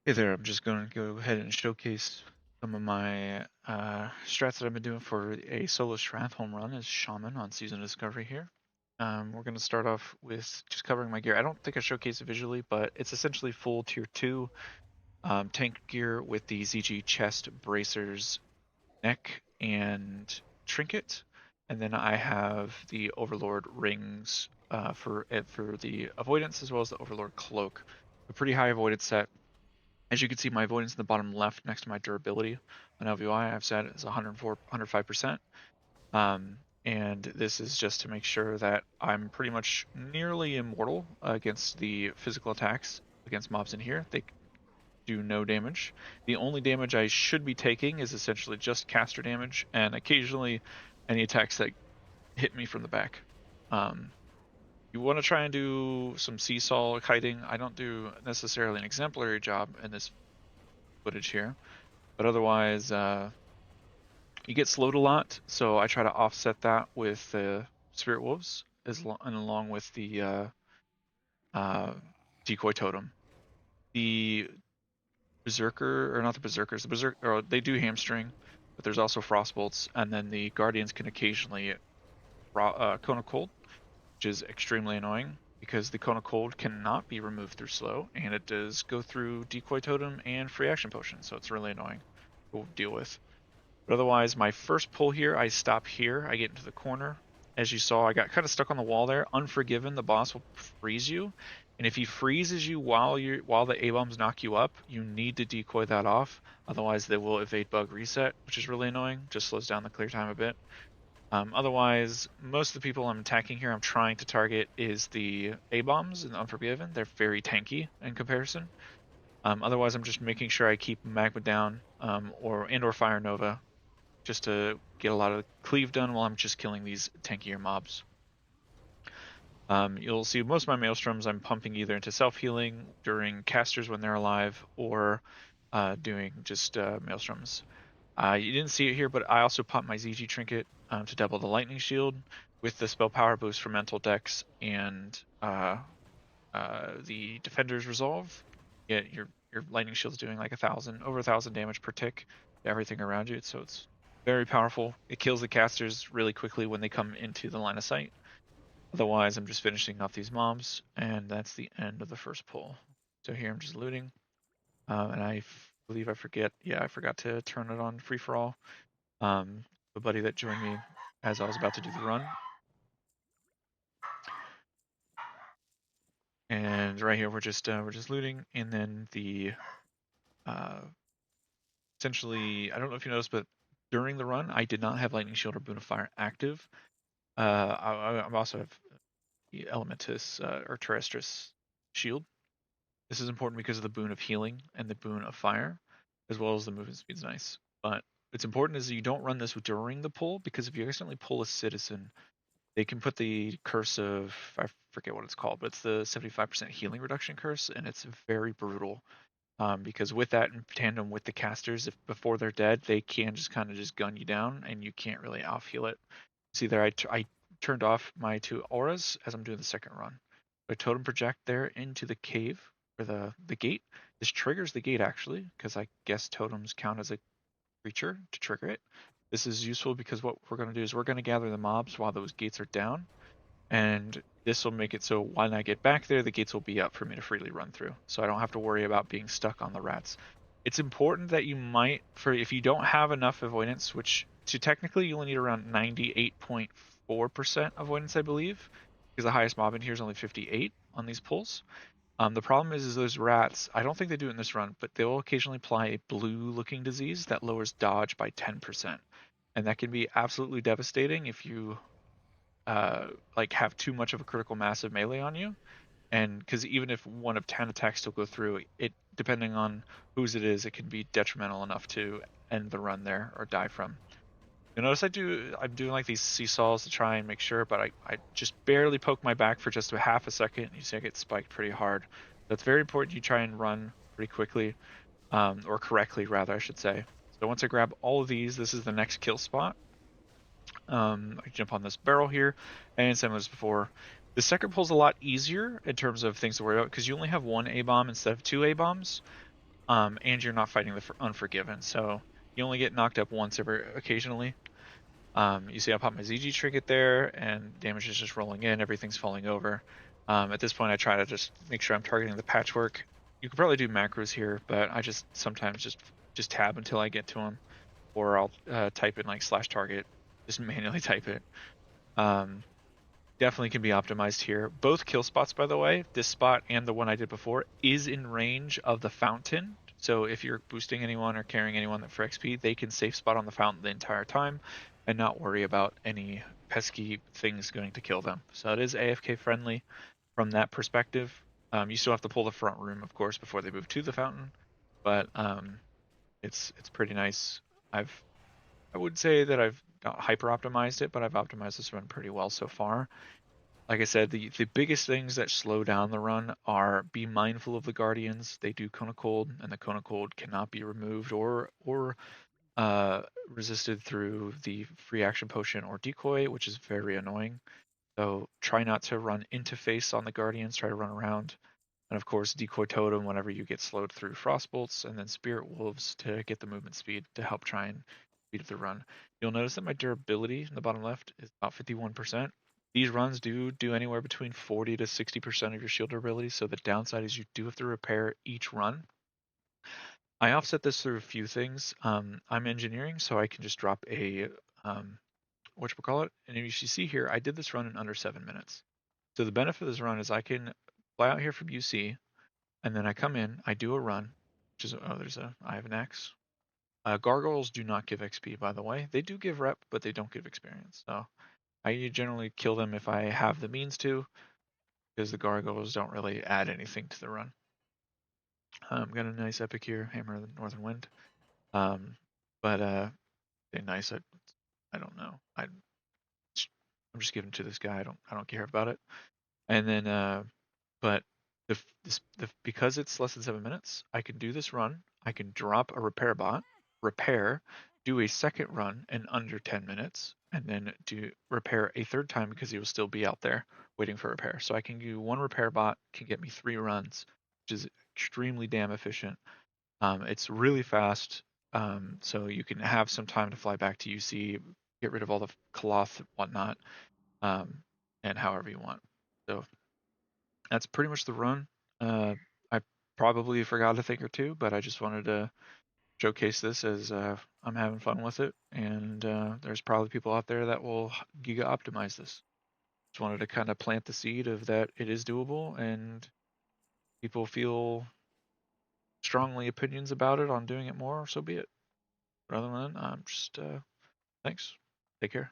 Hey there, I'm just going to go ahead and showcase some of my strats that I've been doing for a solo Stratholme run as Shaman on Season Discovery here. We're going to start off with just covering my gear. I don't think I showcased it visually, but it's essentially full tier 2 tank gear with the ZG chest, bracers, neck, and trinket. And then I have the Overlord rings for the avoidance as well as the Overlord cloak. A pretty high avoidance set. As you can see, my avoidance in the bottom left next to my durability on LVI, I've set it as 104, 105%. And this is just to make sure that I'm pretty much nearly immortal against the physical attacks against mobs in here. They do no damage. The only damage I should be taking is essentially just caster damage and occasionally any attacks that hit me from the back. You want to try and do some seesaw kiting. I don't do necessarily an exemplary job in this footage here, but otherwise you get slowed a lot, so I try to offset that with the spirit wolves and along with the uh, decoy totem. The berserker, or not the berserkers, the berserker, or they do hamstring, but there's also frostbolts, and then the guardians can occasionally cone of cold, which is extremely annoying because the cone of cold cannot be removed through slow, and it does go through decoy totem and free action potion, so it's really annoying to deal with. But otherwise, my first pull here, I stop here. I get into the corner. As you saw, I got kind of stuck on the wall there. Unforgiven, the boss will freeze you. And if he freezes you while the A-bombs knock you up, you need to decoy that off. Otherwise, they will evade bug reset, which is really annoying. Just slows down the clear time a bit. Otherwise, most of the people I'm attacking here, I'm trying to target is the A-bombs and the Unforgiven. They're very tanky in comparison. Otherwise, I'm just making sure I keep Magma down or Fire Nova just to get a lot of cleave done while I'm just killing these tankier mobs. You'll see most of my Maelstroms I'm pumping either into self-healing during casters when they're alive or doing just Maelstroms. You didn't see it here, but I also popped my ZG Trinket to double the Lightning Shield with the spell power boost for Mental Dex and the Defender's Resolve. Yeah, your Lightning Shield's doing like over 1,000 damage per tick to everything around you, so it's very powerful. It kills the casters really quickly when they come into the line of sight. Otherwise, I'm just finishing off these mobs, and that's the end of the first pull. So here I'm just looting, and I believe I forget. Yeah, I forgot to turn it on free for all. The buddy that joined me as I was about to do the run, and right here we're just looting, and then the uh, essentially, I don't know if you noticed, but during the run, I did not have Lightning Shield or Boon of Fire active. I also have the Elementus or Terrestris Shield. This is important because of the Boon of Healing and the Boon of Fire, as well as the movement speed's nice. But it's important is that you don't run this during the pull, because if you accidentally pull a citizen, they can put the curse of, I forget what it's called, but it's the 75% healing reduction curse, and it's very brutal. Because with that in tandem with the casters, if before they're dead, they can just kind of just gun you down, and you can't really off heal it. See there, I turned off my 2 auras as I'm doing the second run. I totem project there into the cave or the gate. This triggers the gate actually, because I guess totems count as a creature to trigger it. This is useful because what we're going to do is we're going to gather the mobs while those gates are down, and this will make it so when I get back there, the gates will be up for me to freely run through, so I don't have to worry about being stuck on the rats. It's important that you might, for if you don't have enough avoidance, which to technically you only need around 98.4% avoidance, I believe, because the highest mob in here is only 58 on these pulls. The problem is those rats, I don't think they do it in this run, but they will occasionally apply a blue-looking disease that lowers dodge by 10%. And that can be absolutely devastating if you like have too much of a critical mass of melee on you, and because even if 1 of 10 attacks still go through it, depending on whose it is, it can be detrimental enough to end the run there or die from. You notice I'm doing like these seesaws to try and make sure, but I just barely poke my back for just a half a second, and you see I get spiked pretty hard. So it's very important you try and run pretty quickly, or correctly rather I should say. So once I grab all of these, this is the next kill spot. I jump on this barrel here, and same as before. The second pull's a lot easier in terms of things to worry about because you only have 1 A-bomb instead of 2 A-bombs. and you're not fighting the Unforgiven, so you only get knocked up once every occasionally. You see I pop my ZG trinket there, and damage is just rolling in, everything's falling over. At this point, I try to just make sure I'm targeting the patchwork. You could probably do macros here, but I just sometimes just tab until I get to them, or I'll type in like /target, just manually type it. Um, Definitely can be optimized here. Both kill spots, by the way, this spot and the one I did before, is in range of the fountain. So if you're boosting anyone or carrying anyone for XP, they can safe spot on the fountain the entire time and not worry about any pesky things going to kill them. So it is AFK friendly from that perspective. You still have to pull the front room, of course, before they move to the fountain, but it's pretty nice. I would say that I've not hyper optimized it, but I've optimized this run pretty well so far. Like I said, the biggest things that slow down the run are be mindful of the guardians. They do Cone of Cold, and the Cone of Cold cannot be removed or resisted through the free action potion or decoy, which is very annoying. So try not to run into face on the guardians. Try to run around, and of course decoy totem whenever you get slowed through frostbolts, and then spirit wolves to get the movement speed to help try and speed up the run. You'll notice that my durability in the bottom left is about 51%. These runs do anywhere between 40 to 60% of your shield durability, so the downside is you do have to repair each run. I offset this through a few things. I'm engineering, so I can just drop a whatchamacallit, and as you see here, I did this run in under 7 minutes. So the benefit of this run is I can fly out here from UC, and then I come in, I do a run, which is, oh, I have an X. Gargoyles do not give XP, by the way. They do give rep, but they don't give experience. So I generally kill them if I have the means to, because the gargoyles don't really add anything to the run. Got a nice epic here, Hammer of the Northern Wind. But they're nice. I don't know. I'm just giving it to this guy. I don't care about it. And then but because it's less than 7 minutes, I can do this run. I can drop a repair bot, repair, do a second run in under 10 minutes, and then do repair a third time because he will still be out there waiting for repair. So I can do one repair bot, can get me 3 runs, which is extremely damn efficient. It's really fast, so you can have some time to fly back to UC, get rid of all the cloth and whatnot, um, and however you want. So that's pretty much the run. I probably forgot a thing or two, but I just wanted to showcase this as I'm having fun with it, and there's probably people out there that will giga optimize this. Just wanted to kind of plant the seed of that it is doable, and people feel strongly opinions about it on doing it more, so be it. But other than that, I'm just thanks. Take care.